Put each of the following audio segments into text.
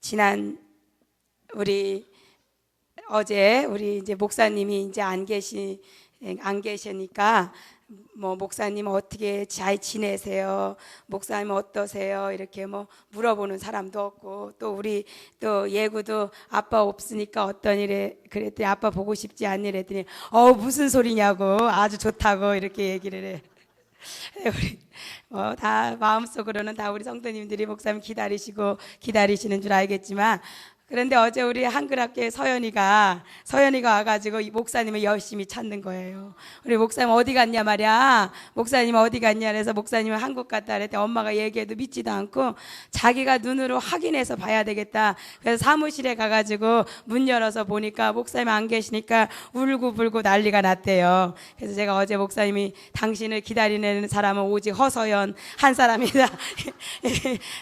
지난 어제 우리 이제 목사님이 이제 안 계시니까 뭐 목사님 어떻게 잘 지내세요? 목사님 어떠세요? 이렇게 뭐 물어보는 사람도 없고, 또 우리 또 예구도 아빠 없으니까 어떤 일에 그랬더니 아빠 보고 싶지 않니 그랬더니 무슨 소리냐고, 아주 좋다고 이렇게 얘기를 해. 우리 다 마음속으로는 다 우리 성도님들이 목사님 기다리시는 줄 알겠지만, 그런데 어제 우리 한글학교에 서연이가 와가지고 이 목사님을 열심히 찾는 거예요. 우리 목사님 어디 갔냐 말이야. 목사님 어디 갔냐 그래서 목사님은 한국 갔다 그랬더니 엄마가 얘기해도 믿지도 않고 자기가 눈으로 확인해서 봐야 되겠다. 그래서 사무실에 가가지고 문 열어서 보니까 목사님 안 계시니까 울고불고 난리가 났대요. 그래서 제가 어제 목사님이 당신을 기다리는 사람은 오직 허서연 한 사람이다.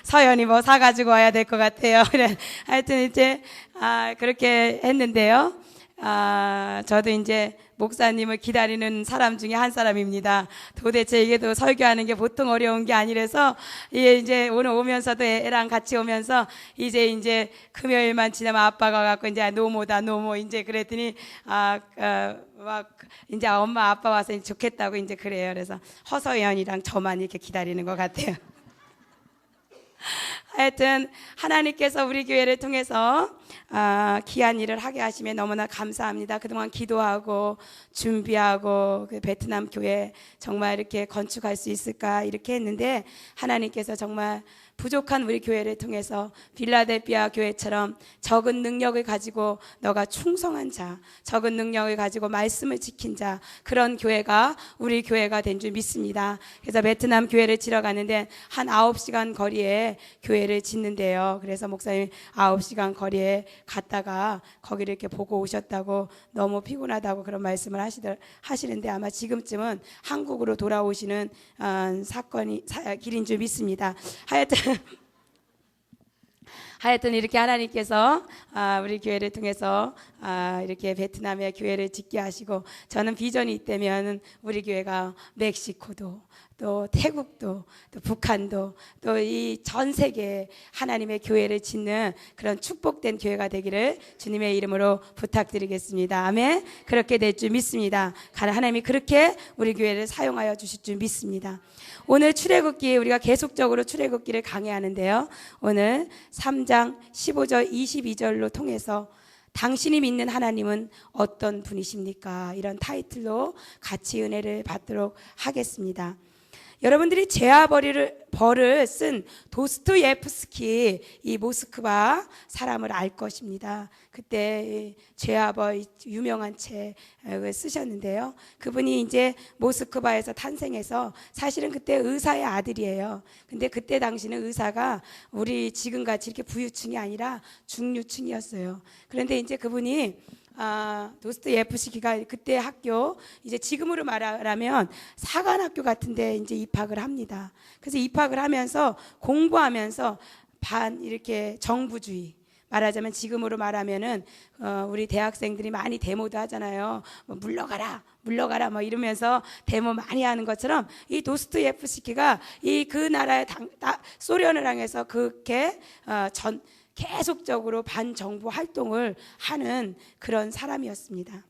서연이 뭐 사가지고 와야 될 것 같아요. 그래 하여튼 이제 그렇게 했는데요. 저도 이제 목사님을 기다리는 사람 중에 한 사람입니다. 도대체 이게 또 설교하는 게 보통 어려운 게 아니라서 이제 오늘 오면서도 애랑 같이 오면서 이제 금요일만 지나면 아빠가 갖고 이제 노모다 노모 이제 그랬더니 막 이제 엄마 아빠 와서 좋겠다고 이제 그래요. 그래서 허서연이랑 저만 이렇게 기다리는 것 같아요. 하여튼 하나님께서 우리 교회를 통해서 귀한 일을 하게 하시며 너무나 감사합니다. 그동안 기도하고 준비하고 그 베트남 교회 정말 이렇게 건축할 수 있을까 이렇게 했는데, 하나님께서 정말 부족한 우리 교회를 통해서 빌라델피아 교회처럼 적은 능력을 가지고 너가 충성한 자, 적은 능력을 가지고 말씀을 지킨 자, 그런 교회가 우리 교회가 된 줄 믿습니다. 그래서 베트남 교회를 지러 가는데 한 9시간 거리에 교회를 짓는데요. 그래서 목사님 9시간 거리에 갔다가 거기를 이렇게 보고 오셨다고, 너무 피곤하다고 그런 말씀을 하시는데 아마 지금쯤은 한국으로 돌아오시는 길인 줄 믿습니다. 하여튼 이렇게 하나님께서 우리 교회를 통해서 이렇게 베트남의 교회를 짓게 하시고, 저는 비전이 있다면 우리 교회가 멕시코도 또 태국도 또 북한도 또 이 전 세계에 하나님의 교회를 짓는 그런 축복된 교회가 되기를 주님의 이름으로 부탁드리겠습니다. 아멘. 그렇게 될 줄 믿습니다. 하나님이 그렇게 우리 교회를 사용하여 주실 줄 믿습니다. 오늘 출애굽기 우리가 계속적으로 출애굽기를 강해하는데요. 오늘 3장 15절 22절로 통해서 당신이 믿는 하나님은 어떤 분이십니까? 이런 타이틀로 같이 은혜를 받도록 하겠습니다. 여러분들이 죄와 벌을 쓴 도스토예프스키 이 모스크바 사람을 알 것입니다. 그때 죄와 벌 유명한 책을 쓰셨는데요. 그분이 이제 모스크바에서 탄생해서 사실은 그때 의사의 아들이에요. 근데 그때 당시는 의사가 우리 지금같이 이렇게 부유층이 아니라 중류층이었어요. 그런데 이제 그분이 도스토예프스키가 그때 학교, 이제 지금으로 말하면 사관학교 같은데 이제 입학을 합니다. 그래서 입학을 하면서 공부하면서 이렇게 정부주의, 말하자면 지금으로 말하면은 우리 대학생들이 많이 데모도 하잖아요. 뭐 물러가라 뭐 이러면서 데모 많이 하는 것처럼 이 도스토예프스키가 그 나라의 소련을 향해서 그렇게 계속적으로 반정부 활동을 하는 그런 사람이었습니다.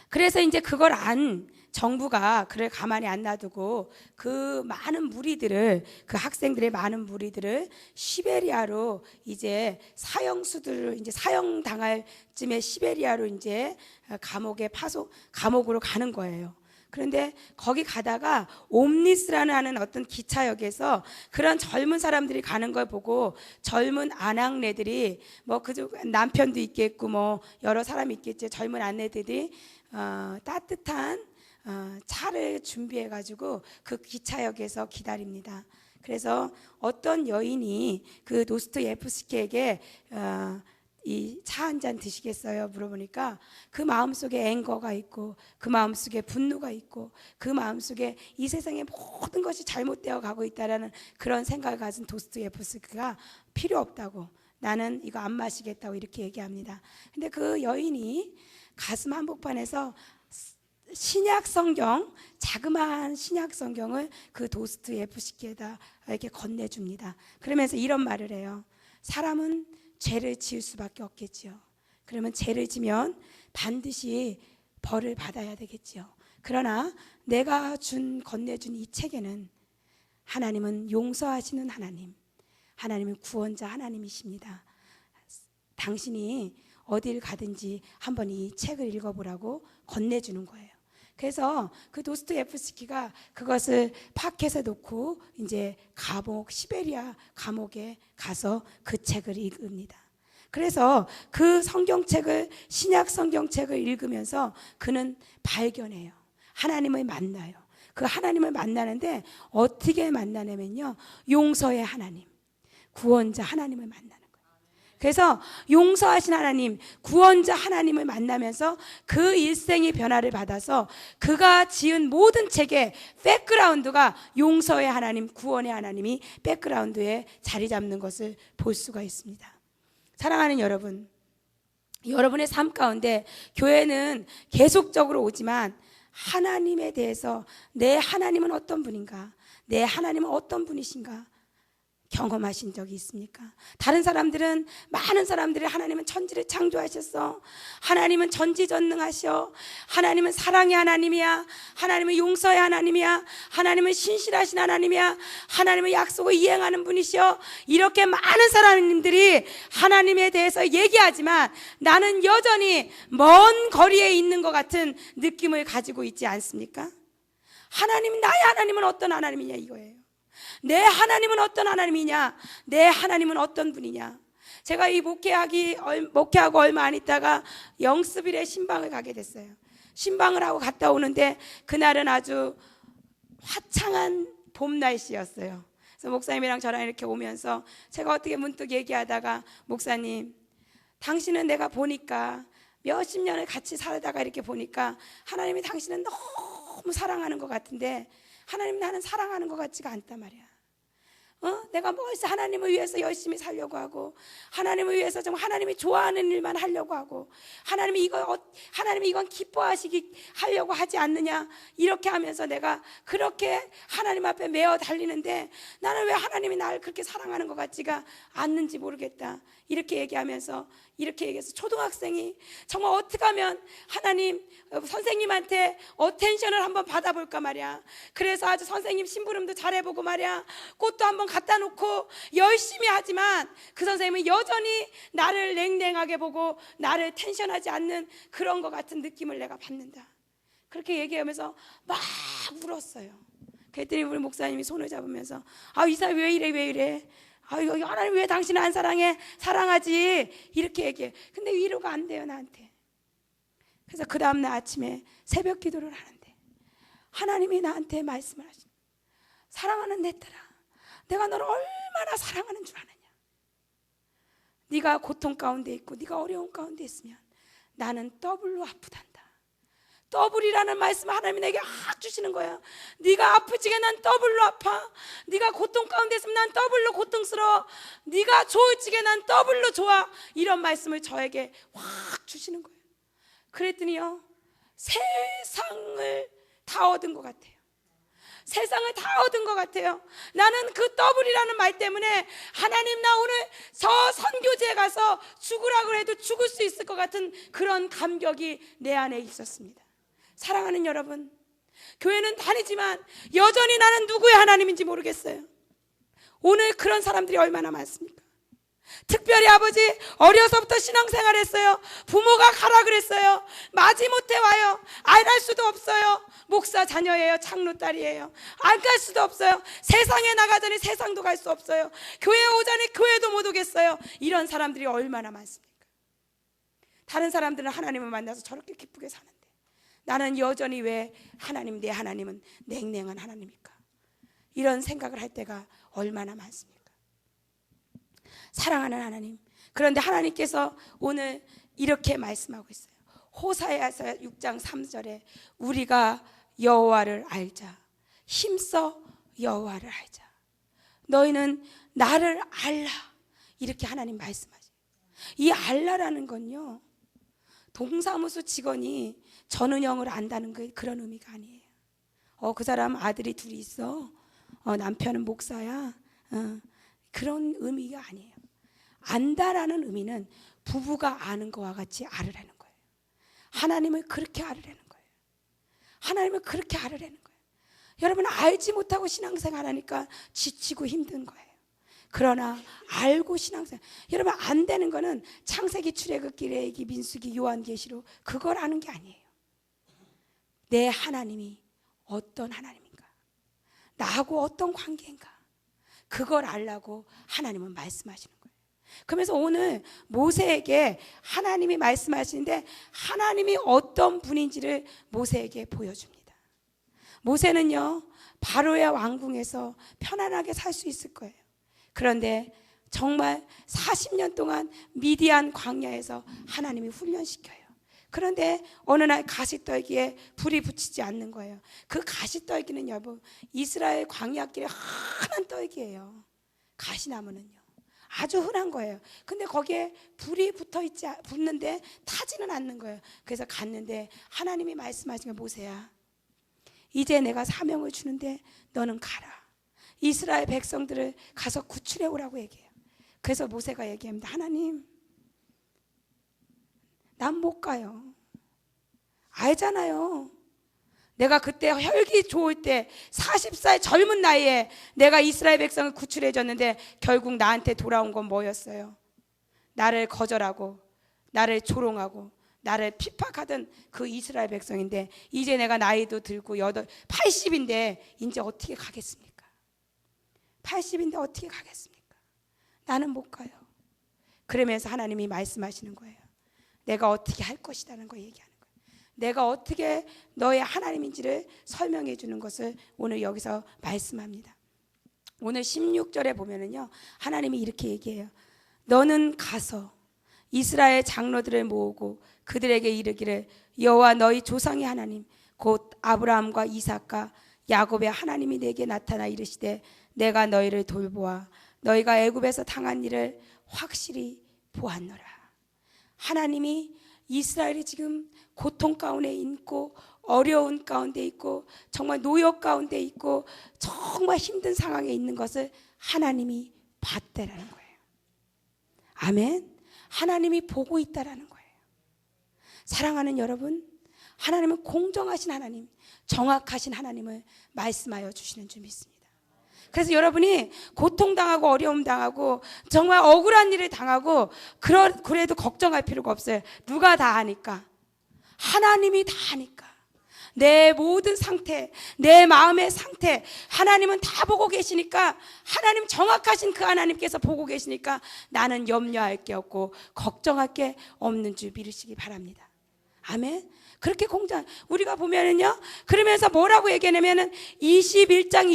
그래서 이제 그걸 안 정부가 그를 가만히 안 놔두고 그 많은 무리들을, 그 학생들의 많은 무리들을 시베리아로 이제 사형수들을 이제 사형당할 쯤에 시베리아로 이제 감옥으로 가는 거예요. 그런데 거기 가다가 옴니스라는 어떤 기차역에서 그런 젊은 사람들이 가는 걸 보고 젊은 아낙네들이 뭐 그 남편도 있겠고 뭐 여러 사람이 있겠지, 젊은 아내들이 따뜻한 차를 준비해 가지고 그 기차역에서 기다립니다. 그래서 어떤 여인이 그 도스토예프스키에게 이 차 한 잔 드시겠어요? 물어보니까 그 마음속에 앵거가 있고 그 마음속에 분노가 있고 그 마음속에 이 세상의 모든 것이 잘못되어 가고 있다라는 그런 생각을 가진 도스토예프스키가 필요 없다고, 나는 이거 안 마시겠다고 이렇게 얘기합니다. 근데 그 여인이 가슴 한복판에서 신약 성경, 자그마한 신약 성경을 그 도스토예프스키에다 이렇게 건네줍니다. 그러면서 이런 말을 해요. 사람은 죄를 지을 수밖에 없겠지요. 그러면 죄를 지면 반드시 벌을 받아야 되겠지요. 그러나 내가 건네준 이 책에는 하나님은 용서하시는 하나님, 하나님은 구원자 하나님이십니다. 당신이 어딜 가든지 한번 이 책을 읽어보라고 건네주는 거예요. 그래서 그 도스토옙스키가 그것을 파켓에 놓고 이제 시베리아 감옥에 가서 그 책을 읽습니다. 그래서 그 성경책을, 신약 성경책을 읽으면서 그는 발견해요. 하나님을 만나요. 그 하나님을 만나는데 어떻게 만나냐면요, 용서의 하나님, 구원자 하나님을 만나는 거예요. 그래서 용서하신 하나님, 구원자 하나님을 만나면서 그 일생의 변화를 받아서 그가 지은 모든 책의 백그라운드가 용서의 하나님, 구원의 하나님이 백그라운드에 자리 잡는 것을 볼 수가 있습니다. 사랑하는 여러분, 여러분의 삶 가운데 교회는 계속적으로 오지만 하나님에 대해서 내 하나님은 어떤 분인가, 내 하나님은 어떤 분이신가 경험하신 적이 있습니까? 다른 사람들은, 많은 사람들이 하나님은 천지를 창조하셨어, 하나님은 전지전능하셔, 하나님은 사랑의 하나님이야, 하나님은 용서의 하나님이야, 하나님은 신실하신 하나님이야, 하나님은 약속을 이행하는 분이셔, 이렇게 많은 사람들이 하나님에 대해서 얘기하지만 나는 여전히 먼 거리에 있는 것 같은 느낌을 가지고 있지 않습니까? 나의 하나님은 어떤 하나님이냐 이거예요. 내 하나님은 어떤 하나님이냐, 내 하나님은 어떤 분이냐. 제가 이 목회하고 얼마 안 있다가 영스빌에 신방을 가게 됐어요. 신방을 하고 갔다 오는데 그날은 아주 화창한 봄 날씨였어요. 그래서 목사님이랑 저랑 이렇게 오면서 제가 어떻게 문득 얘기하다가, 목사님, 당신은 내가 보니까 몇십 년을 같이 살다가 이렇게 보니까 하나님이 당신은 너무 사랑하는 것 같은데 하나님 나는 사랑하는 것 같지가 않단 말이야. 내가 벌써 하나님을 위해서 열심히 살려고 하고, 하나님을 위해서 정말 하나님이 좋아하는 일만 하려고 하고, 하나님이 이건 기뻐하시기 하려고 하지 않느냐, 이렇게 하면서 내가 그렇게 하나님 앞에 매어 달리는데 나는 왜 하나님이 나를 그렇게 사랑하는 것 같지가 않는지 모르겠다, 이렇게 얘기해서 초등학생이 정말 어떻게 하면 하나님 선생님한테 어텐션을 한번 받아볼까 말이야. 그래서 아주 선생님 심부름도 잘해보고 말이야, 꽃도 한번 갖다 놓고 열심히 하지만 그 선생님은 여전히 나를 냉랭하게 보고 나를 텐션하지 않는 그런 것 같은 느낌을 내가 받는다. 그렇게 얘기하면서 막 울었어요. 그랬더니 우리 목사님이 손을 잡으면서 이 사람 왜 이래 하나님 왜 당신은 안 사랑해? 사랑하지, 이렇게 얘기해. 근데 위로가 안 돼요, 나한테. 그래서 그 다음날 아침에 새벽 기도를 하는데 하나님이 나한테 말씀을 하시는, 사랑하는 내 딸아, 내가 너를 얼마나 사랑하는 줄 아느냐. 네가 고통 가운데 있고 네가 어려움 가운데 있으면 나는 더블로 아프단다. 더블이라는 말씀을 하나님이 내게 확 주시는 거야. 네가 아프지게 난 더블로 아파. 네가 고통 가운데 있으면 난 더블로 고통스러워. 네가 좋을지게 난 더블로 좋아. 이런 말씀을 저에게 확 주시는 거예요. 그랬더니요, 세상을 다 얻은 것 같아요. 세상을 다 얻은 것 같아요. 나는 그 더블이라는 말 때문에 하나님, 나 오늘 저 선교지에 가서 죽으라고 해도 죽을 수 있을 것 같은 그런 감격이 내 안에 있었습니다. 사랑하는 여러분, 교회는 다니지만 여전히 나는 누구의 하나님인지 모르겠어요. 오늘 그런 사람들이 얼마나 많습니까? 특별히 아버지, 어려서부터 신앙생활 했어요. 부모가 가라 그랬어요. 마지못해 와요. 안 할 수도 없어요. 목사 자녀예요. 장로 딸이에요. 안 갈 수도 없어요. 세상에 나가자니 세상도 갈 수 없어요. 교회 오자니 교회도 못 오겠어요. 이런 사람들이 얼마나 많습니까? 다른 사람들은 하나님을 만나서 저렇게 기쁘게 사는데 나는 여전히 왜 내 하나님은 냉랭한 하나님일까? 이런 생각을 할 때가 얼마나 많습니까? 사랑하는 하나님, 그런데 하나님께서 오늘 이렇게 말씀하고 있어요. 호사야서 6장 3절에 우리가 여호와를 알자, 힘써 여호와를 알자, 너희는 나를 알라, 이렇게 하나님 말씀하세요. 이 알라라는 건요, 동사무소 직원이 전은영을 안다는 게 그런 의미가 아니에요. 그 사람 아들이 둘이 있어. 남편은 목사야. 그런 의미가 아니에요. 안다라는 의미는 부부가 아는 거와 같이 알으라는 거예요. 하나님을 그렇게 알으라는 거예요. 하나님을 그렇게 알으라는 거예요. 여러분, 알지 못하고 신앙생활 하니까 지치고 힘든 거예요. 그러나 알고 신앙생활, 여러분, 안 되는 거는 창세기, 출애굽기, 레위기, 민수기, 요한계시록 그걸 아는 게 아니에요. 내 하나님이 어떤 하나님인가, 나하고 어떤 관계인가, 그걸 알라고 하나님은 말씀하시는 거예요. 그러면서 오늘 모세에게 하나님이 말씀하시는데 하나님이 어떤 분인지를 모세에게 보여줍니다. 모세는요, 바로의 왕궁에서 편안하게 살 수 있을 거예요. 그런데 정말 40년 동안 미디안 광야에서 하나님이 훈련시켜요. 그런데 어느 날 가시떨기에 불이 붙이지 않는 거예요. 그 가시떨기는 여러분, 이스라엘 광야길에 흔한 떨기예요. 가시나무는요, 아주 흔한 거예요. 근데 거기에 불이 붙는데 타지는 않는 거예요. 그래서 갔는데 하나님이 말씀하신 게, 모세야, 이제 내가 사명을 주는데 너는 가라. 이스라엘 백성들을 가서 구출해 오라고 얘기해요. 그래서 모세가 얘기합니다. 하나님, 난 못 가요. 알잖아요. 내가 그때 혈기 좋을 때 40살 젊은 나이에 내가 이스라엘 백성을 구출해 줬는데 결국 나한테 돌아온 건 뭐였어요? 나를 거절하고 나를 조롱하고 나를 핍박하던 그 이스라엘 백성인데, 이제 내가 나이도 들고 80인데 이제 어떻게 가겠습니까? 80인데 어떻게 가겠습니까? 나는 못 가요. 그러면서 하나님이 말씀하시는 거예요. 내가 어떻게 할 것이라는 거 얘기하는 거예요. 내가 어떻게 너의 하나님인지를 설명해 주는 것을 오늘 여기서 말씀합니다. 오늘 16절에 보면은요, 하나님이 이렇게 얘기해요. 너는 가서 이스라엘 장로들을 모으고 그들에게 이르기를, 여호와 너희 조상의 하나님 곧 아브라함과 이삭과 야곱의 하나님이 내게 나타나 이르시되 내가 너희를 돌보아 너희가 애굽에서 당한 일을 확실히 보았노라. 하나님이 이스라엘이 지금 고통 가운데 있고 어려운 가운데 있고 정말 노역 가운데 있고 정말 힘든 상황에 있는 것을 하나님이 봤다라는 거예요. 아멘. 하나님이 보고 있다라는 거예요. 사랑하는 여러분, 하나님은 공정하신 하나님, 정확하신 하나님을 말씀하여 주시는 줄 믿습니다. 그래서 여러분이 고통당하고 어려움 당하고 정말 억울한 일을 당하고 그래도 걱정할 필요가 없어요. 누가 다 아니까? 하나님이 다 아니까. 내 모든 상태, 내 마음의 상태 하나님은 다 보고 계시니까, 하나님 정확하신 그 하나님께서 보고 계시니까 나는 염려할 게 없고 걱정할 게 없는 줄 믿으시기 바랍니다. 아멘. 그렇게 우리가 보면은요, 그러면서 뭐라고 얘기하냐면은 21장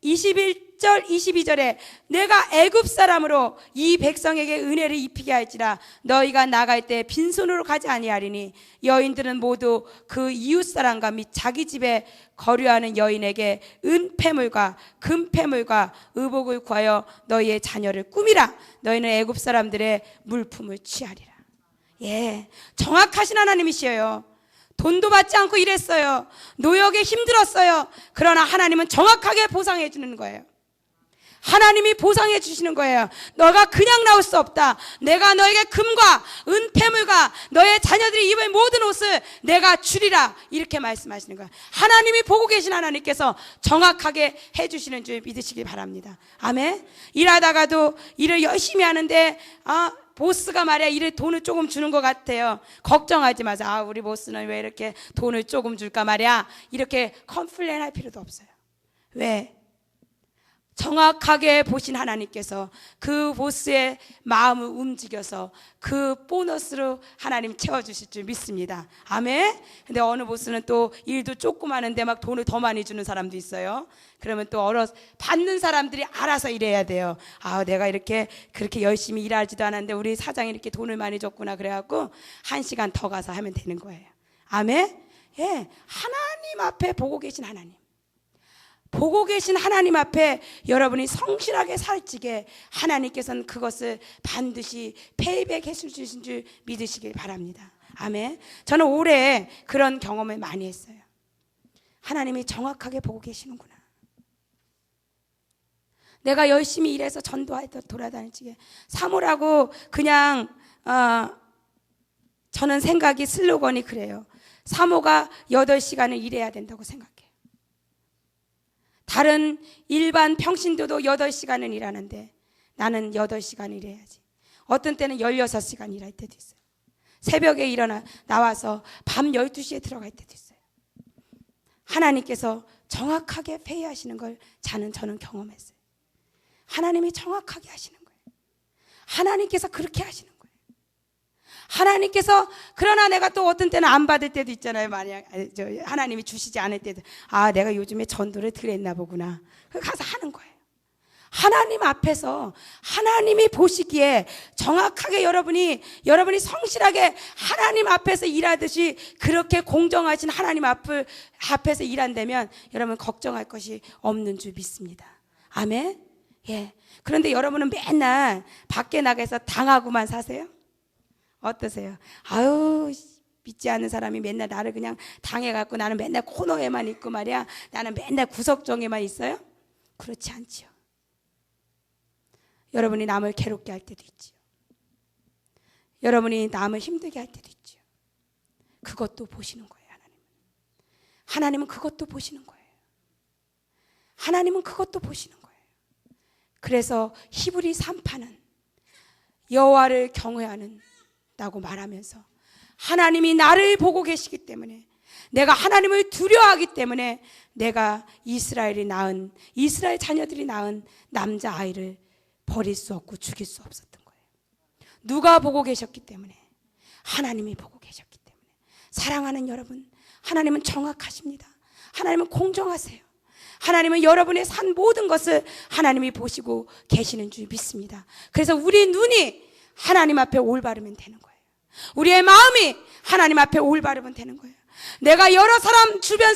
21절 22절에 내가 애굽 사람으로 이 백성에게 은혜를 입히게 할지라 너희가 나갈 때 빈손으로 가지 아니하리니 여인들은 모두 그 이웃 사람과 및 자기 집에 거류하는 여인에게 은폐물과 금폐물과 의복을 구하여 너희의 자녀를 꾸미라. 너희는 애굽 사람들의 물품을 취하리라. 예, 정확하신 하나님이시에요. 돈도 받지 않고 일했어요. 노역에 힘들었어요. 그러나 하나님은 정확하게 보상해 주는 거예요. 하나님이 보상해 주시는 거예요. 너가 그냥 나올 수 없다. 내가 너에게 금과 은폐물과 너의 자녀들이 입을 모든 옷을 내가 주리라. 이렇게 말씀하시는 거예요. 하나님이 보고 계신 하나님께서 정확하게 해주시는 줄 믿으시기 바랍니다. 아멘. 일하다가도 일을 열심히 하는데 보스가 말이야 돈을 조금 주는 것 같아요. 걱정하지 마세요. 우리 보스는 왜 이렇게 돈을 조금 줄까 말이야. 이렇게 컴플레인 할 필요도 없어요. 왜? 정확하게 보신 하나님께서 그 보스의 마음을 움직여서 그 보너스로 하나님 채워주실 줄 믿습니다. 아멘. 근데 어느 보스는 또 일도 조금 하는데 막 돈을 더 많이 주는 사람도 있어요. 그러면 또 받는 사람들이 알아서 일해야 돼요. 내가 그렇게 열심히 일하지도 않았는데 우리 사장이 이렇게 돈을 많이 줬구나. 그래갖고 1시간 더 가서 하면 되는 거예요. 아멘. 예, 하나님 앞에 보고 계신 하나님, 보고 계신 하나님 앞에 여러분이 성실하게 살찌게 하나님께서는 그것을 반드시 페이백 해주신 줄 믿으시길 바랍니다. 아멘. 저는 올해 그런 경험을 많이 했어요. 하나님이 정확하게 보고 계시는구나. 내가 열심히 일해서 전도하다 돌아다니지. 사모라고 그냥 저는 생각이 슬로건이 그래요. 사모가 8시간을 일해야 된다고 생각해요. 다른 일반 평신도도 8시간은 일하는데 나는 8시간 일해야지. 어떤 때는 16시간 일할 때도 있어요. 새벽에 나와서 밤 12시에 들어갈 때도 있어요. 하나님께서 정확하게 회의하시는 걸 저는 경험했어요. 하나님이 정확하게 하시는 거예요. 하나님께서 그렇게 하시는 거예요. 하나님께서, 그러나 내가 또 어떤 때는 안 받을 때도 있잖아요. 만약 하나님이 주시지 않을 때도, 내가 요즘에 전도를 덜 했나 보구나. 가서 하는 거예요. 하나님 앞에서 하나님이 보시기에 정확하게 여러분이 성실하게 하나님 앞에서 일하듯이 그렇게 공정하신 하나님 앞에서 일한다면 여러분 걱정할 것이 없는 줄 믿습니다. 아멘. 예. 그런데 여러분은 맨날 밖에 나가서 당하고만 사세요? 어떠세요? 믿지 않는 사람이 맨날 나를 그냥 당해갖고 나는 맨날 코너에만 있고 말이야. 나는 맨날 구석정에만 있어요? 그렇지 않지요. 여러분이 남을 괴롭게 할 때도 있지요. 여러분이 남을 힘들게 할 때도 있지요. 그것도 보시는 거예요. 하나님은 그것도 보시는 거예요. 하나님은 그것도 보시는 거예요. 그래서 히브리 3파는 여호와를 경외하는다고 말하면서 하나님이 나를 보고 계시기 때문에, 내가 하나님을 두려워하기 때문에 내가 이스라엘 자녀들이 낳은 남자아이를 버릴 수 없고 죽일 수 없었던 거예요. 누가 보고 계셨기 때문에? 하나님이 보고 계셨기 때문에. 사랑하는 여러분, 하나님은 정확하십니다. 하나님은 공정하세요. 하나님은 여러분의 산 모든 것을 하나님이 보시고 계시는 줄 믿습니다. 그래서 우리 눈이 하나님 앞에 올바르면 되는 거예요. 우리의 마음이 하나님 앞에 올바르면 되는 거예요. 내가 주변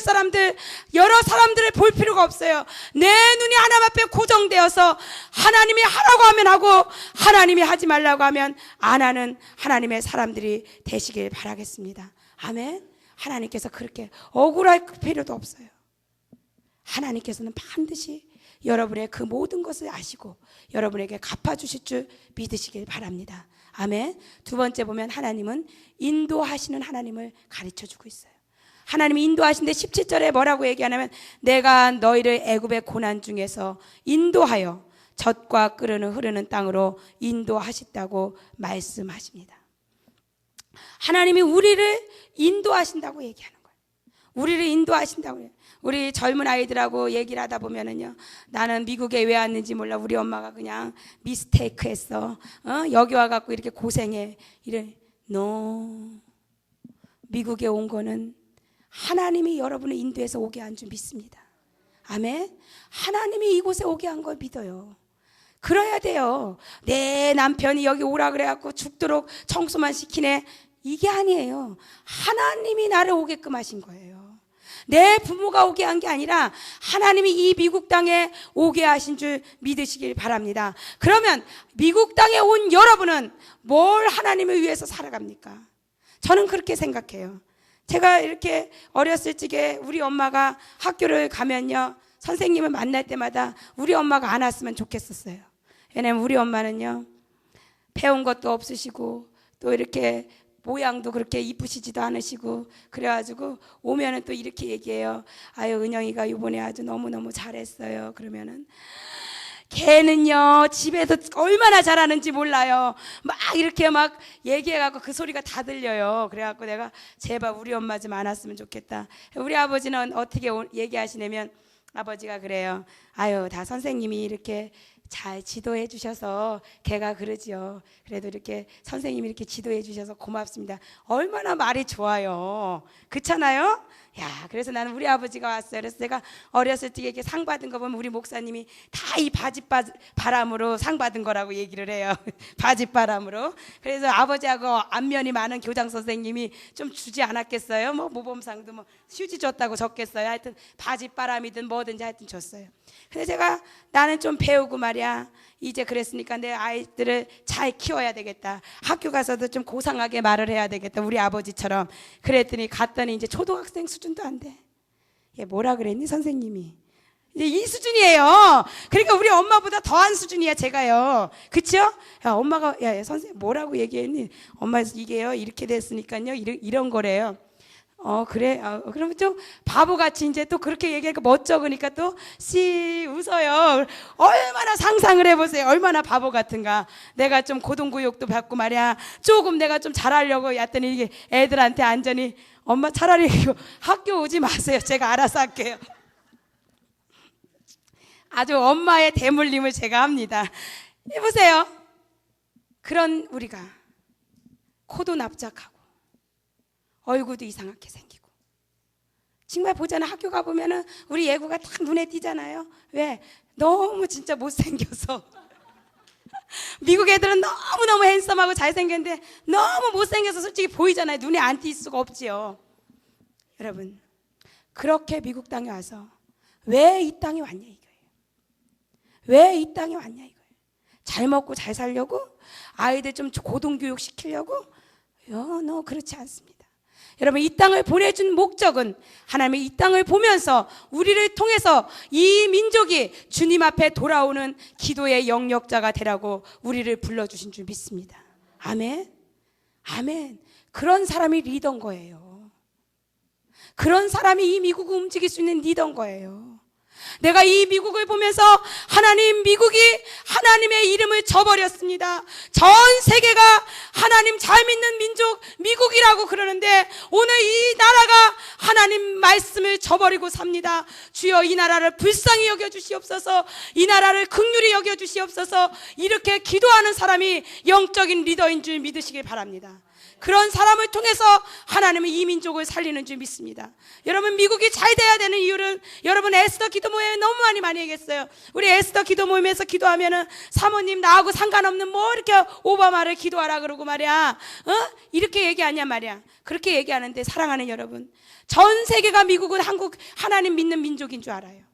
여러 사람들을 볼 필요가 없어요. 내 눈이 하나님 앞에 고정되어서 하나님이 하라고 하면 하고 하나님이 하지 말라고 하면 안 하는 하나님의 사람들이 되시길 바라겠습니다. 아멘. 하나님께서 그렇게 억울할 필요도 없어요. 하나님께서는 반드시 여러분의 그 모든 것을 아시고 여러분에게 갚아주실 줄 믿으시길 바랍니다. 아멘. 두 번째 보면 하나님은 인도하시는 하나님을 가르쳐주고 있어요. 하나님이 인도하시는데 17절에 뭐라고 얘기하냐면, 내가 너희를 애굽의 고난 중에서 인도하여 젖과 끓는 흐르는 땅으로 인도하셨다고 말씀하십니다. 하나님이 우리를 인도하신다고 얘기하는 거예요. 우리를 인도하신다고 해요. 우리 젊은 아이들하고 얘기를 하다 보면은요, 나는 미국에 왜 왔는지 몰라. 우리 엄마가 그냥 미스테이크 했어. 여기 와갖고 이렇게 고생해. 미국에 온 거는 하나님이 여러분을 인도해서 오게 한 줄 믿습니다. 아멘. 하나님이 이곳에 오게 한 걸 믿어요. 그래야 돼요. 내 남편이 여기 오라 그래갖고 죽도록 청소만 시키네, 이게 아니에요. 하나님이 나를 오게끔 하신 거예요. 내 부모가 오게 한 게 아니라 하나님이 이 미국 땅에 오게 하신 줄 믿으시길 바랍니다. 그러면 미국 땅에 온 여러분은 뭘 하나님을 위해서 살아갑니까? 저는 그렇게 생각해요. 제가 이렇게 어렸을 적에 우리 엄마가 학교를 가면요, 선생님을 만날 때마다 우리 엄마가 안 왔으면 좋겠었어요. 왜냐면 우리 엄마는요, 배운 것도 없으시고 또 이렇게 모양도 그렇게 이쁘시지도 않으시고, 그래가지고 오면은 또 이렇게 얘기해요. 은영이가 이번에 아주 너무너무 잘했어요. 그러면은 걔는요 집에서 얼마나 잘하는지 몰라요. 막 이렇게 막 얘기해갖고 그 소리가 다 들려요. 그래갖고 내가 제발 우리 엄마 좀 안 왔으면 좋겠다. 우리 아버지는 어떻게 얘기하시냐면, 아버지가 그래요. 다 선생님이 이렇게 잘 지도해 주셔서 걔가 그러지요. 그래도 이렇게 선생님이 이렇게 지도해 주셔서 고맙습니다. 얼마나 말이 좋아요. 그렇잖아요? 그래서 나는 우리 아버지가 왔어요. 그래서 내가 어렸을 때 이렇게 상 받은 거 보면 우리 목사님이 다 이 바짓바람으로 상 받은 거라고 얘기를 해요. 바짓바람으로. 그래서 아버지하고 안면이 많은 교장 선생님이 좀 주지 않았겠어요? 모범상도 휴지 줬다고 적겠어요? 하여튼 바짓바람이든 뭐든지 하여튼 줬어요. 근데 나는 좀 배우고 말이야, 이제 그랬으니까 내 아이들을 잘 키워야 되겠다. 학교 가서도 좀 고상하게 말을 해야 되겠다. 우리 아버지처럼. 그랬더니 갔더니 이제 초등학생 수준도 안 돼. 얘 뭐라 그랬니 선생님이? 이제 이 수준이에요. 그러니까 우리 엄마보다 더한 수준이야 제가요. 그쵸? 야 엄마가 야 선생님 뭐라고 얘기했니? 엄마 이게요 이렇게 됐으니까요 이런 거래요. 그래. 그러면 좀 바보같이 이제 또 그렇게 얘기하니까 멋쩍으니까 또 씨 웃어요. 얼마나 상상을 해보세요. 얼마나 바보 같은가. 내가 좀 고등교육도 받고 말이야. 조금 내가 좀 잘하려고 했더니 이게 애들한테 안전히 엄마 차라리 학교 오지 마세요. 제가 알아서 할게요. 아주 엄마의 대물림을 제가 합니다. 해보세요. 그런 우리가 코도 납작하고 얼굴도 이상하게 생기고 정말 보잖아. 학교 가보면은 우리 예구가 딱 눈에 띄잖아요. 왜? 너무 진짜 못생겨서 미국 애들은 너무너무 핸섬하고 잘생겼는데 너무 못생겨서 솔직히 보이잖아요. 눈에 안 띌 수가 없지요. 여러분 그렇게 미국 땅에 와서 왜 이 땅에 왔냐 이거예요. 왜 이 땅에 왔냐 이거예요. 잘 먹고 잘 살려고? 아이들 좀 고등교육 시키려고? 너 그렇지 않습니다. 여러분 이 땅을 보내준 목적은 하나님이 이 땅을 보면서 우리를 통해서 이 민족이 주님 앞에 돌아오는 기도의 영역자가 되라고 우리를 불러주신 줄 믿습니다. 아멘. 아멘. 그런 사람이 리더인 거예요. 그런 사람이 이 미국을 움직일 수 있는 리더인 거예요. 내가 이 미국을 보면서 하나님 미국이 하나님의 이름을 저버렸습니다. 전 세계가 하나님 잘 믿는 민족 미국이라고 그러는데 오늘 이 나라가 하나님 말씀을 저버리고 삽니다. 주여 이 나라를 불쌍히 여겨주시옵소서. 이 나라를 긍휼히 여겨주시옵소서. 이렇게 기도하는 사람이 영적인 리더인 줄 믿으시길 바랍니다. 그런 사람을 통해서 하나님은 이 민족을 살리는 줄 믿습니다. 여러분 미국이 잘 돼야 되는 이유는 여러분 에스더 기도 모임에 너무 많이 얘기했어요. 우리 에스더 기도 모임에서 기도하면은 사모님 나하고 상관없는 뭐 이렇게 오바마를 기도하라 그러고 말이야. 이렇게 얘기하냐 말이야. 그렇게 얘기하는데 사랑하는 여러분 전 세계가 미국은 한국 하나님 믿는 민족인 줄 알아요.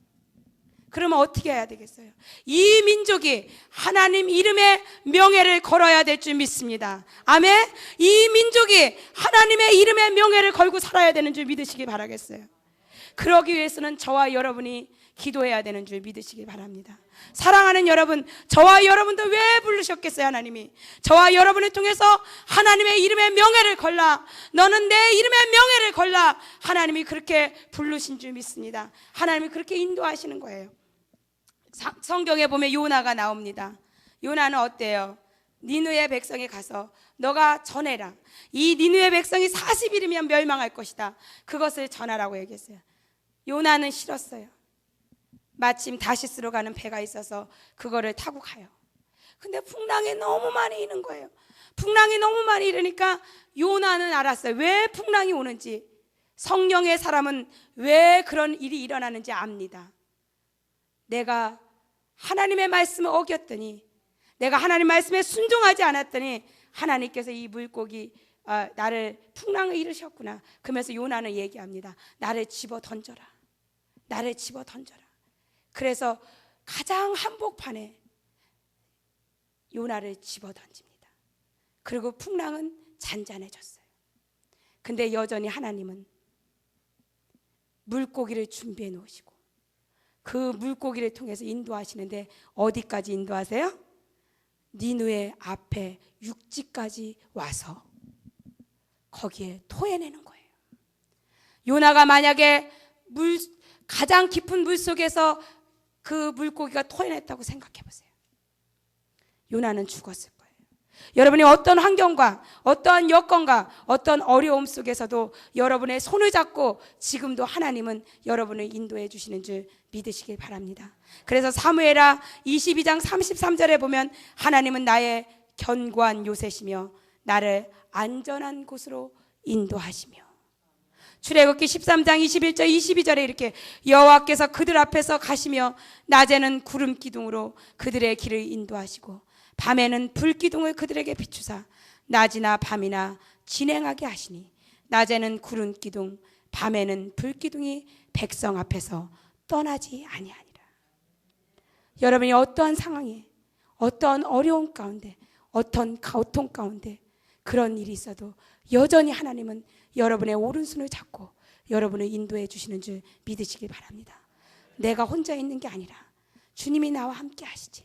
그러면 어떻게 해야 되겠어요? 이 민족이 하나님 이름의 명예를 걸어야 될 줄 믿습니다. 아멘. 이 민족이 하나님의 이름의 명예를 걸고 살아야 되는 줄 믿으시기 바라겠어요. 그러기 위해서는 저와 여러분이 기도해야 되는 줄 믿으시기 바랍니다. 사랑하는 여러분, 저와 여러분도 왜 부르셨겠어요? 하나님이 저와 여러분을 통해서 하나님의 이름의 명예를 걸라, 너는 내 이름의 명예를 걸라, 하나님이 그렇게 부르신 줄 믿습니다. 하나님이 그렇게 인도하시는 거예요. 성경에 보면 요나가 나옵니다. 요나는 어때요? 니느웨 백성에 가서 너가 전해라. 이 니느웨 백성이 40일이면 멸망할 것이다. 그것을 전하라고 얘기했어요. 요나는 싫었어요. 마침 다시스로 가는 배가 있어서 그거를 타고 가요. 근데 풍랑이 너무 많이 이는 거예요. 풍랑이 너무 많이 이르니까 요나는 알았어요. 왜 풍랑이 오는지. 성령의 사람은 왜 그런 일이 일어나는지 압니다. 내가 하나님의 말씀을 어겼더니, 내가 하나님 말씀에 순종하지 않았더니 하나님께서 이 물고기 나를 풍랑을 이루셨구나. 그러면서 요나는 얘기합니다. 나를 집어 던져라. 나를 집어 던져라. 그래서 가장 한복판에 요나를 집어 던집니다. 그리고 풍랑은 잔잔해졌어요. 근데 여전히 하나님은 물고기를 준비해 놓으시고 그 물고기를 통해서 인도하시는데 어디까지 인도하세요? 니느웨 앞에 육지까지 와서 거기에 토해내는 거예요. 요나가 만약에 가장 깊은 물 속에서 그 물고기가 토해냈다고 생각해 보세요. 요나는 죽었을 거예요. 여러분이 어떤 환경과 어떠한 여건과 어떤 어려움 속에서도 여러분의 손을 잡고 지금도 하나님은 여러분을 인도해 주시는 줄 믿으시길 바랍니다. 그래서 사무엘하 22장 33절에 보면 하나님은 나의 견고한 요새시며 나를 안전한 곳으로 인도하시며, 출애굽기 13장 21절 22절에 이렇게 여호와께서 그들 앞에서 가시며 낮에는 구름 기둥으로 그들의 길을 인도하시고 밤에는 불 기둥을 그들에게 비추사 낮이나 밤이나 진행하게 하시니 낮에는 구름 기둥 밤에는 불 기둥이 백성 앞에서 떠나지 아니하니라. 여러분이 어떠한 상황에, 어떠한 어려움 가운데, 어떤 고통 가운데 그런 일이 있어도 여전히 하나님은 여러분의 오른손을 잡고 여러분을 인도해 주시는 줄 믿으시길 바랍니다. 내가 혼자 있는 게 아니라 주님이 나와 함께 하시지.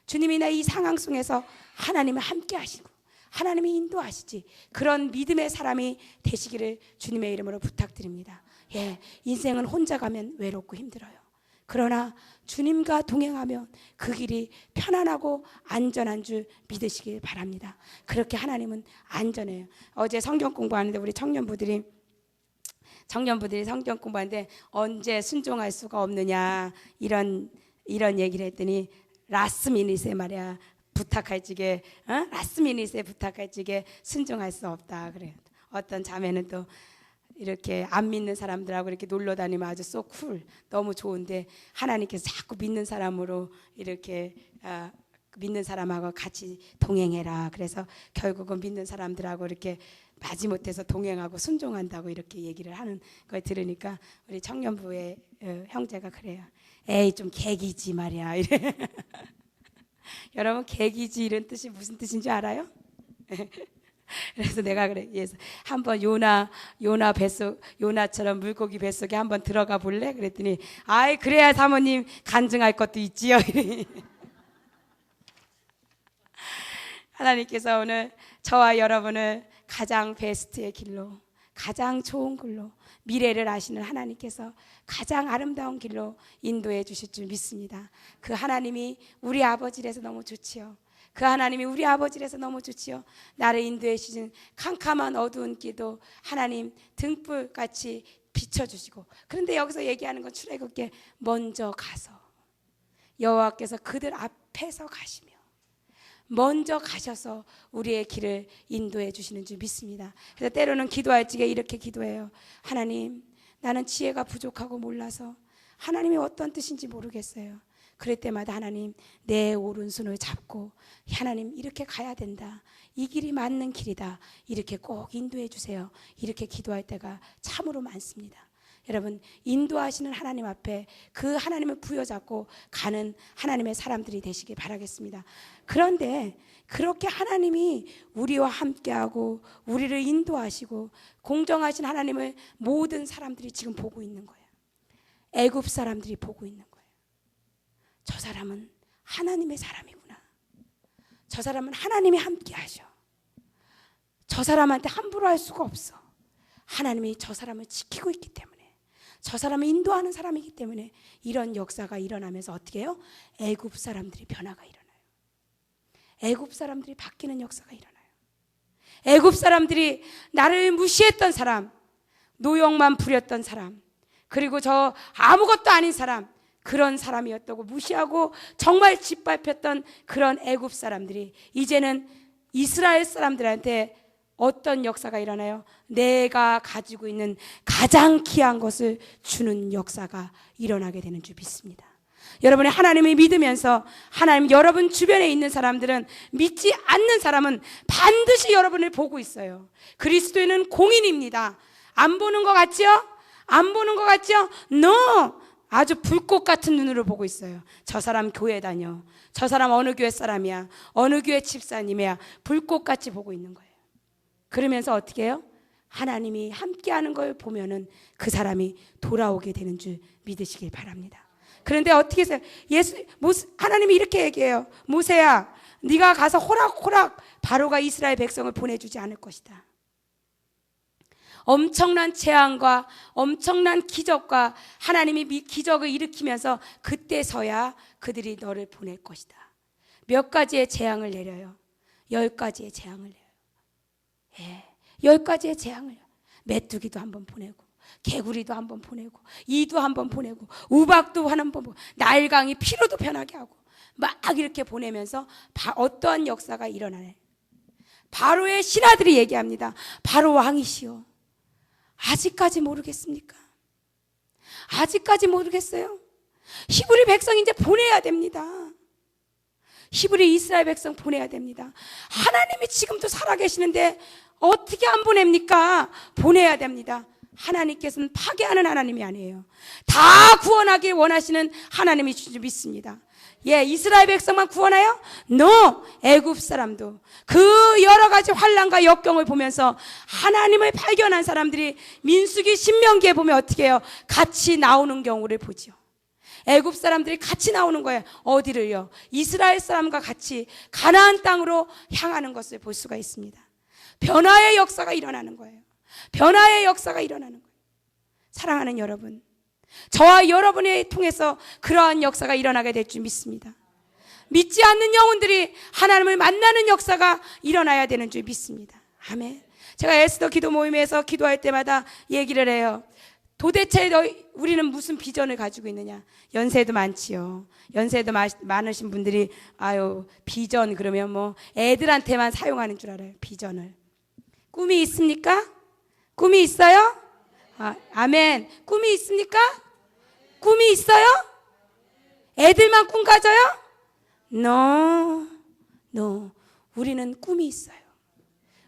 주님이 나 이 상황 속에서 하나님을 함께 하시고 하나님이 인도하시지. 그런 믿음의 사람이 되시기를 주님의 이름으로 부탁드립니다. 예, 인생은 혼자 가면 외롭고 힘들어요. 그러나 주님과 동행하면 그 길이 편안하고 안전한 줄 믿으시길 바랍니다. 그렇게 하나님은 안전해요. 어제 성경 공부하는데 우리 청년부들이 성경 공부하는데 언제 순종할 수가 없느냐 이런 얘기를 했더니 라스미닛에 말이야 부탁할 적에 라스미닛에 부탁할 적에 순종할 수 없다 그래요. 어떤 자매는 또 이렇게 안 믿는 사람들하고 이렇게 놀러 다니면 아주 소 쿨 너무 좋은데 하나님께서 자꾸 믿는 사람으로 이렇게 믿는 사람하고 같이 동행해라. 그래서 결국은 믿는 사람들하고 이렇게 마지못해서 동행하고 순종한다고 이렇게 얘기를 하는 걸 들으니까 우리 청년부의 형제가 그래요. 에이 좀 개기지 말이야 이래. 여러분 개기지 이런 뜻이 무슨 뜻인지 알아요? 그래서 내가 그래 한번 요나처럼 물고기 뱃속에 한번 들어가 볼래? 그랬더니 아이 그래야 사모님 간증할 것도 있지요. 하나님께서 오늘 저와 여러분을 가장 베스트의 길로 가장 좋은 길로 미래를 아시는 하나님께서 가장 아름다운 길로 인도해 주실 줄 믿습니다. 그 하나님이 우리 아버지라서 너무 좋지요. 그 하나님이 우리 아버지라서 너무 좋지요. 나를 인도해 주신 캄캄한 어두운 길도 하나님 등불같이 비춰주시고 그런데 여기서 얘기하는 건 출애굽기에 먼저 가서 여호와께서 그들 앞에서 가시며 먼저 가셔서 우리의 길을 인도해 주시는 줄 믿습니다. 그래서 때로는 기도할 적에 이렇게 기도해요. 하나님 나는 지혜가 부족하고 몰라서 하나님이 어떤 뜻인지 모르겠어요. 그럴 때마다 하나님 내 오른손을 잡고 하나님 이렇게 가야 된다. 이 길이 맞는 길이다. 이렇게 꼭 인도해 주세요. 이렇게 기도할 때가 참으로 많습니다. 여러분 인도하시는 하나님 앞에 그 하나님을 부여잡고 가는 하나님의 사람들이 되시길 바라겠습니다. 그런데 그렇게 하나님이 우리와 함께하고 우리를 인도하시고 공정하신 하나님을 모든 사람들이 지금 보고 있는 거예요. 애굽 사람들이 보고 있는 거예요. 저 사람은 하나님의 사람이구나. 저 사람은 하나님이 함께 하셔. 저 사람한테 함부로 할 수가 없어. 하나님이 저 사람을 지키고 있기 때문에 저 사람을 인도하는 사람이기 때문에 이런 역사가 일어나면서 어떻게 해요? 애굽 사람들이 변화가 일어나요. 애굽 사람들이 바뀌는 역사가 일어나요. 애굽 사람들이 나를 무시했던 사람, 노역만 부렸던 사람, 그리고 저 아무것도 아닌 사람, 그런 사람이었다고 무시하고 정말 짓밟혔던 그런 애굽 사람들이 이제는 이스라엘 사람들한테 어떤 역사가 일어나요? 내가 가지고 있는 가장 귀한 것을 주는 역사가 일어나게 되는 줄 믿습니다. 여러분이 하나님을 믿으면서 하나님 여러분 주변에 있는 사람들은 믿지 않는 사람은 반드시 여러분을 보고 있어요. 그리스도인은 공인입니다. 안 보는 것 같죠? 안 보는 것 같죠? No! 아주 불꽃 같은 눈으로 보고 있어요. 저 사람 교회 다녀. 저 사람 어느 교회 사람이야. 어느 교회 집사님이야. 불꽃같이 보고 있는 거예요. 그러면서 어떻게 해요? 하나님이 함께하는 걸 보면은 그 사람이 돌아오게 되는 줄 믿으시길 바랍니다. 그런데 어떻게 해서 하나님이 이렇게 얘기해요. 모세야, 네가 가서 호락호락 바로가 이스라엘 백성을 보내주지 않을 것이다. 엄청난 재앙과 엄청난 기적과 하나님이 기적을 일으키면서 그때서야 그들이 너를 보낼 것이다. 몇 가지의 재앙을 내려요. 10가지의 재앙을 내요. 10가지의 재앙을 메뚜기도 한번 보내고 개구리도 한번 보내고 이도 한번 보내고 우박도 한번 보내고 나일강이 피로도 변하게 하고 막 이렇게 보내면서 어떠한 역사가 일어나네. 바로의 신하들이 얘기합니다. 바로 왕이시오. 아직까지 모르겠습니까? 아직까지 모르겠어요? 히브리 백성 이제 보내야 됩니다. 히브리 이스라엘 백성 보내야 됩니다. 하나님이 지금도 살아계시는데 어떻게 안 보냅니까? 보내야 됩니다. 하나님께서는 파괴하는 하나님이 아니에요. 다 구원하길 원하시는 하나님이신 줄 믿습니다. 이스라엘 백성만 구원해요? No! 애굽 사람도 그 여러 가지 환난과 역경을 보면서 하나님을 발견한 사람들이 민수기 신명기에 보면 어떻게 해요? 같이 나오는 경우를 보죠. 애굽 사람들이 같이 나오는 거예요. 어디를요? 이스라엘 사람과 같이 가나안 땅으로 향하는 것을 볼 수가 있습니다. 변화의 역사가 일어나는 거예요. 변화의 역사가 일어나는 거예요. 사랑하는 여러분, 저와 여러분을 통해서 그러한 역사가 일어나게 될 줄 믿습니다. 믿지 않는 영혼들이 하나님을 만나는 역사가 일어나야 되는 줄 믿습니다. 아멘. 제가 에스더 기도 모임에서 기도할 때마다 얘기를 해요. 도대체 우리는 무슨 비전을 가지고 있느냐? 연세도 많지요. 연세도 많으신 분들이 비전 그러면 뭐 애들한테만 사용하는 줄 알아요. 비전을. 꿈이 있습니까? 꿈이 있어요? 아멘. 꿈이 있습니까? 꿈이 있어요? 애들만 꿈 가져요? No. 우리는 꿈이 있어요.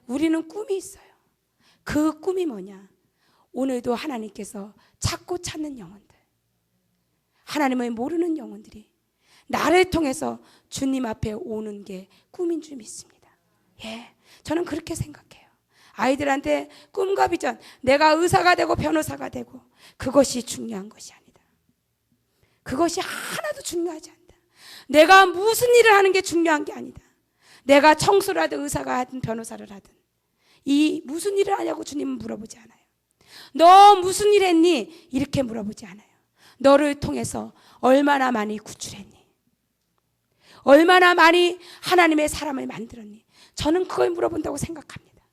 우리는 꿈이 있어요. 그 꿈이 뭐냐? 오늘도 하나님께서 찾고 찾는 영혼들, 하나님을 모르는 영혼들이 나를 통해서 주님 앞에 오는 게 꿈인 줄 믿습니다. 예, 저는 그렇게 생각해요. 아이들한테 꿈과 비전, 내가 의사가 되고 변호사가 되고 그것이 중요한 것이 아니다. 그것이 하나도 중요하지 않다. 내가 무슨 일을 하는 게 중요한 게 아니다. 내가 청소를 하든 의사가 하든 변호사를 하든 이 무슨 일을 하냐고 주님은 물어보지 않아요. 너 무슨 일 했니? 이렇게 물어보지 않아요. 너를 통해서 얼마나 많이 구출했니? 얼마나 많이 하나님의 사람을 만들었니? 저는 그걸 물어본다고 생각합니다.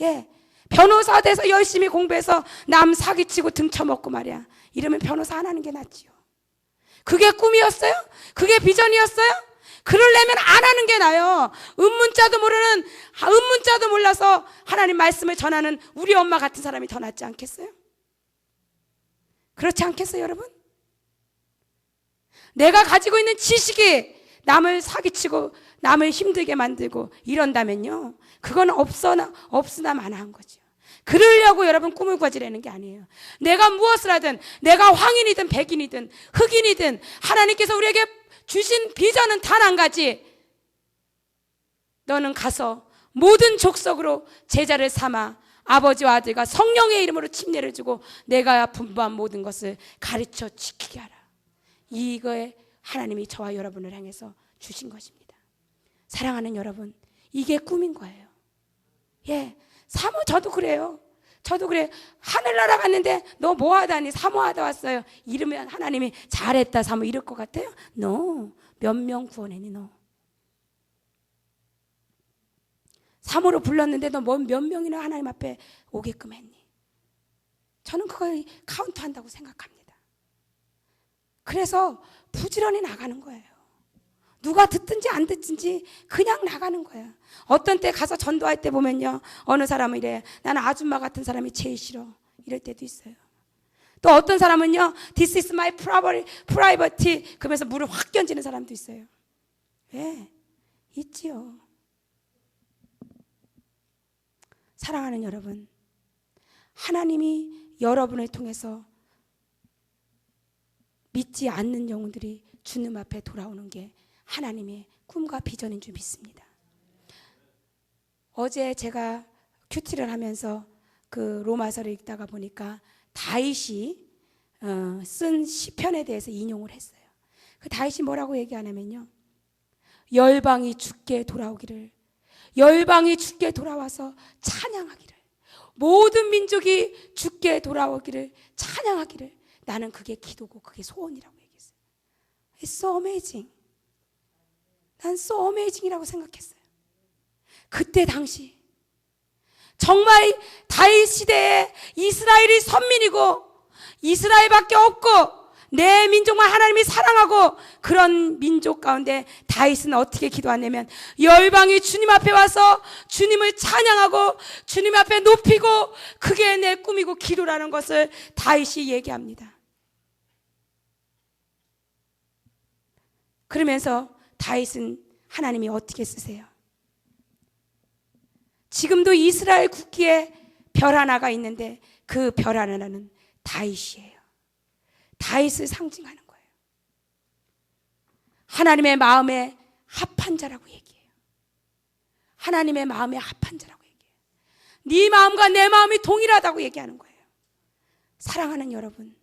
예, 변호사 돼서 열심히 공부해서 남 사기치고 등쳐먹고 말이야, 이러면 변호사 안 하는 게 낫지요. 그게 꿈이었어요? 그게 비전이었어요? 그러려면 안 하는 게 나아요. 은문자도 몰라서 하나님 말씀을 전하는 우리 엄마 같은 사람이 더 낫지 않겠어요? 그렇지 않겠어요, 여러분? 내가 가지고 있는 지식이 남을 사기치고 남을 힘들게 만들고 이런다면요, 그건 없으나 마나한 거죠. 그러려고 여러분 꿈을 가지려는 게 아니에요. 내가 무엇을 하든, 내가 황인이든 백인이든 흑인이든 하나님께서 우리에게 주신 비전은 단 한 가지. 너는 가서 모든 족속으로 제자를 삼아 아버지와 아들과 성령의 이름으로 침례를 주고 내가 분부한 모든 것을 가르쳐 지키게 하라. 이거에 하나님이 저와 여러분을 향해서 주신 것입니다. 사랑하는 여러분, 이게 꿈인 거예요. 예, 저도 그래요. 저도 그래. 하늘나라 갔는데 너 뭐 하다니? 사모하다 왔어요. 이러면 하나님이 잘했다 사모 이럴 것 같아요? No. 몇 명 구원했니 너? 사모로 불렀는데 너 몇 명이나 하나님 앞에 오게끔 했니? 저는 그걸 카운트한다고 생각합니다. 그래서 부지런히 나가는 거예요. 누가 듣든지 안 듣든지 그냥 나가는 거야. 어떤 때 가서 전도할 때 보면요, 어느 사람은 이래, 나는 아줌마 같은 사람이 제일 싫어, 이럴 때도 있어요. 또 어떤 사람은요, This is my private 그러면서 물을 확 던지는 사람도 있어요. 왜? 있지요. 사랑하는 여러분, 하나님이 여러분을 통해서 믿지 않는 영혼들이 주님 앞에 돌아오는 게 하나님의 꿈과 비전인 줄 믿습니다. 어제 제가 큐티를 하면서 그 로마서를 읽다가 보니까 다윗이 쓴 시편에 대해서 인용을 했어요. 그 다윗이 뭐라고 얘기하냐면요, 열방이 주께 돌아오기를, 열방이 주께 돌아와서 찬양하기를, 모든 민족이 주께 돌아오기를 찬양하기를, 나는 그게 기도고 그게 소원이라고 얘기했어요. It's so amazing. 난 so amazing이라고 생각했어요. 그때 당시 정말 다윗 시대에 이스라엘이 선민이고 이스라엘밖에 없고 내 민족만 하나님이 사랑하고 그런 민족 가운데 다윗은 어떻게 기도하냐면, 열방이 주님 앞에 와서 주님을 찬양하고 주님 앞에 높이고 그게 내 꿈이고 기도라는 것을 다윗이 얘기합니다. 그러면서 다윗은 하나님이 어떻게 쓰세요? 지금도 이스라엘 국기에 별 하나가 있는데 그 별 하나는 다윗이에요. 다윗을 상징하는 거예요. 하나님의 마음에 합한 자라고 얘기해요. 하나님의 마음에 합한 자라고 얘기해요. 네 마음과 내 마음이 동일하다고 얘기하는 거예요. 사랑하는 여러분,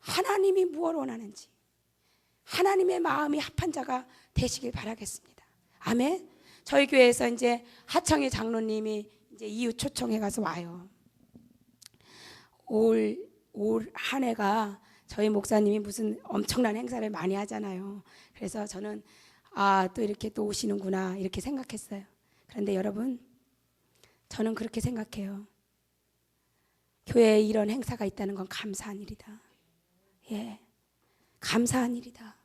하나님이 무엇을 원하는지, 하나님의 마음이 합한 자가 되시길 바라겠습니다. 아멘. 저희 교회에서 이제 하청의 장로님이 이제 이웃 초청해 가서 와요. 올 한 해가 저희 목사님이 무슨 엄청난 행사를 많이 하잖아요. 그래서 저는 또 이렇게 또 오시는구나 이렇게 생각했어요. 그런데 여러분, 저는 그렇게 생각해요. 교회에 이런 행사가 있다는 건 감사한 일이다. 예, 감사한 일이다.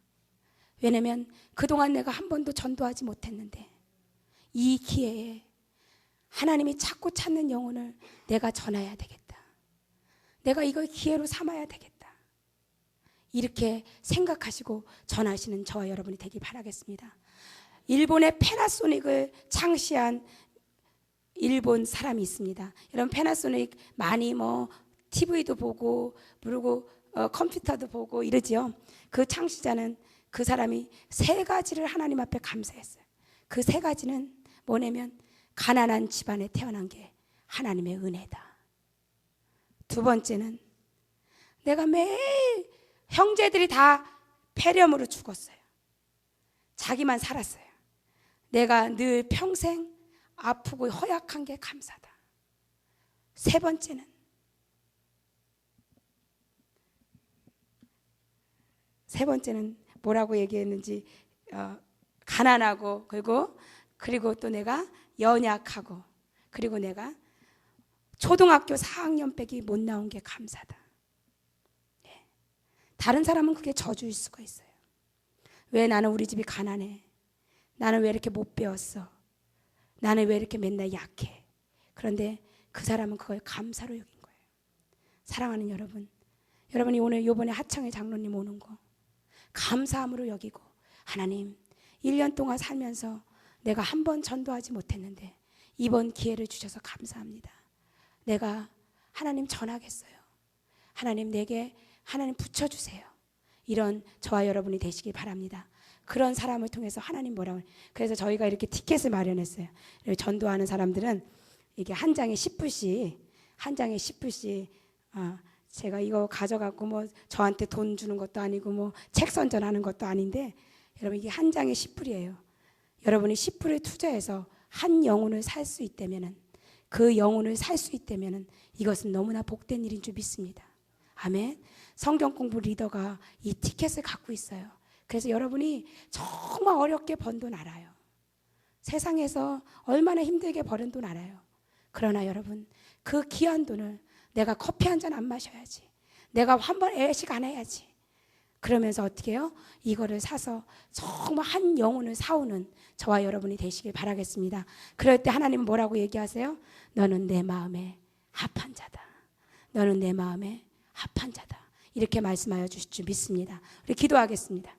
왜냐면 그동안 내가 한 번도 전도하지 못했는데 이 기회에 하나님이 찾고 찾는 영혼을 내가 전해야 되겠다. 내가 이걸 기회로 삼아야 되겠다. 이렇게 생각하시고 전하시는 저와 여러분이 되길 바라겠습니다. 일본의 패나소닉을 창시한 일본 사람이 있습니다. 여러분, 패나소닉 많이 TV도 보고 그리고 컴퓨터도 보고 이러지요. 그 창시자는 그 사람이 3가지를 하나님 앞에 감사했어요. 그 3가지는 뭐냐면 가난한 집안에 태어난 게 하나님의 은혜다. 2번째는 내가 매일 형제들이 다 폐렴으로 죽었어요. 자기만 살았어요. 내가 늘 평생 아프고 허약한 게 감사다. 3번째는 뭐라고 얘기했는지 가난하고 그리고 또 내가 연약하고 그리고 내가 초등학교 4학년 빼기 못 나온 게 감사다. 예. 다른 사람은 그게 저주일 수가 있어요. 왜 나는 우리 집이 가난해? 나는 왜 이렇게 못 배웠어? 나는 왜 이렇게 맨날 약해? 그런데 그 사람은 그걸 감사로 여긴 거예요. 사랑하는 여러분, 여러분이 오늘 이번에 하청의 장로님 오는 거 감사함으로 여기고, 하나님 1년 동안 살면서 내가 한 번 전도하지 못했는데 이번 기회를 주셔서 감사합니다. 내가 하나님 전하겠어요. 하나님 내게 하나님 붙여주세요. 이런 저와 여러분이 되시길 바랍니다. 그런 사람을 통해서 하나님 뭐라고, 그래서 저희가 이렇게 티켓을 마련했어요. 전도하는 사람들은 이게 한 장에 10불씩 제가 이거 가져갖고 저한테 돈 주는 것도 아니고 책 선전하는 것도 아닌데, 여러분 이게 한 장에 10불이에요. 여러분이 10불을 투자해서 한 영혼을 살 수 있다면은, 그 영혼을 살 수 있다면은 이것은 너무나 복된 일인 줄 믿습니다. 아멘. 성경 공부 리더가 이 티켓을 갖고 있어요. 그래서 여러분이 정말 어렵게 번 돈 알아요. 세상에서 얼마나 힘들게 버는 돈 알아요. 그러나 여러분, 그 귀한 돈을 내가 커피 한 잔 안 마셔야지, 내가 한 번 애식 안 해야지, 그러면서 어떻게 해요? 이거를 사서 정말 한 영혼을 사오는 저와 여러분이 되시길 바라겠습니다. 그럴 때 하나님은 뭐라고 얘기하세요? 너는 내 마음에 합한 자다. 너는 내 마음에 합한 자다. 이렇게 말씀하여 주실 줄 믿습니다. 우리 기도하겠습니다.